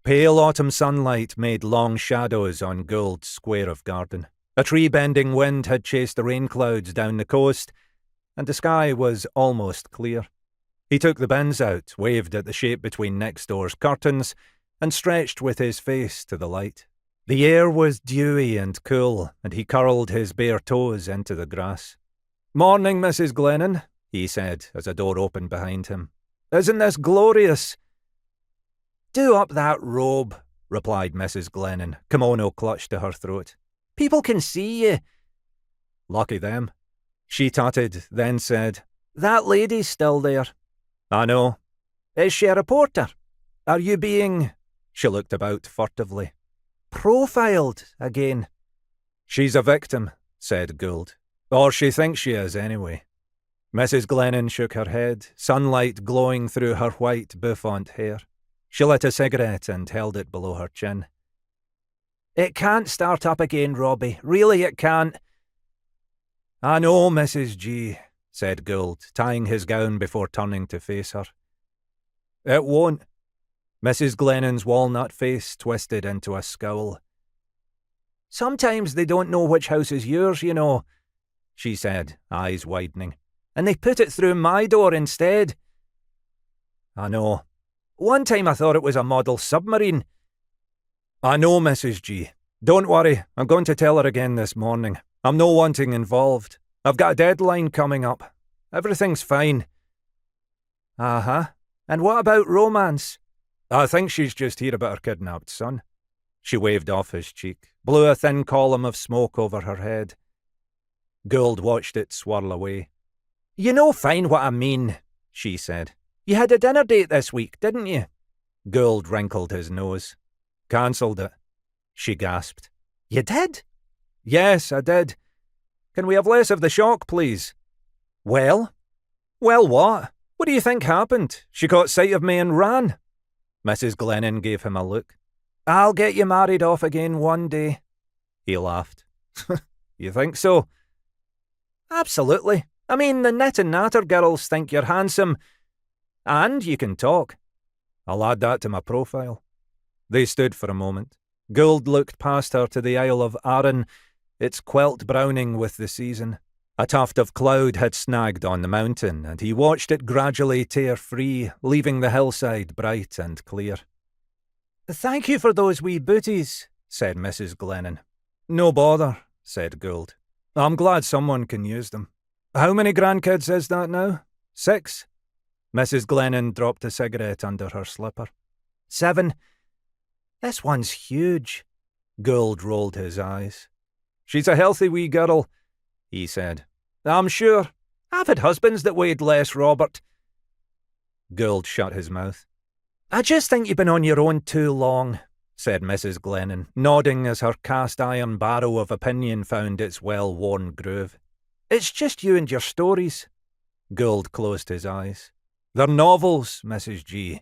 Pale autumn sunlight made long shadows on Gould's square of garden. A tree-bending wind had chased the rain clouds down the coast, and the sky was almost clear. He took the bins out, waved at the shape between next door's curtains, and stretched with his face to the light. The air was dewy and cool, and he curled his bare toes into the grass. "Morning, Mrs. Glennon," he said as a door opened behind him. "Isn't this glorious?" "Do up that robe," replied Mrs. Glennon, kimono clutched to her throat. "People can see you." "Lucky them." She tutted, then said, "That lady's still there." "I know." "Is she a reporter? Are you being—" She looked about furtively. "Profiled again?" "She's a victim," said Gould. "Or she thinks she is, anyway." Mrs. Glennon shook her head, sunlight glowing through her white bouffant hair. She lit a cigarette and held it below her chin. "It can't start up again, Robbie. Really, it can't." "I know, Mrs. G," said Gould, tying his gown before turning to face her. "It won't." Mrs. Glennon's walnut face twisted into a scowl. "Sometimes they don't know which house is yours, you know," she said, eyes widening. "And they put it through my door instead." "I know. One time I thought it was a model submarine." "I know, Mrs. G. Don't worry, I'm going to tell her again this morning. I'm no wanting involved. I've got a deadline coming up. Everything's fine." "Uh-huh. And what about romance?" "I think she's just here about her kidnapped son." She waved off his cheek, blew a thin column of smoke over her head. Gould watched it swirl away. "You know fine what I mean," she said. "You had a dinner date this week, didn't you?" Gould wrinkled his nose. "Cancelled it," she gasped. "You did?" "Yes, I did. Can we have less of the shock, please?" "Well?" "Well what? What do you think happened? She caught sight of me and ran." Mrs. Glennon gave him a look. "I'll get you married off again one day." He laughed. "You think so?" "Absolutely. I mean, the Knit and Natter girls think you're handsome. And you can talk." "I'll add that to my profile." They stood for a moment. Gould looked past her to the Isle of Arran, its quilt browning with the season. A tuft of cloud had snagged on the mountain, and he watched it gradually tear free, leaving the hillside bright and clear. "Thank you for those wee booties," said Mrs. Glennon. "No bother," said Gould. "I'm glad someone can use them. How many grandkids is that now? 6? Mrs. Glennon dropped a cigarette under her slipper. 7. This one's huge." Gould rolled his eyes. "She's a healthy wee girl," he said. "I'm sure. I've had husbands that weighed less, Robert." Gould shut his mouth. "I just think you've been on your own too long," said Mrs. Glennon, nodding as her cast-iron barrow of opinion found its well-worn groove. "It's just you and your stories." Gould closed his eyes. "They're novels, Mrs. G.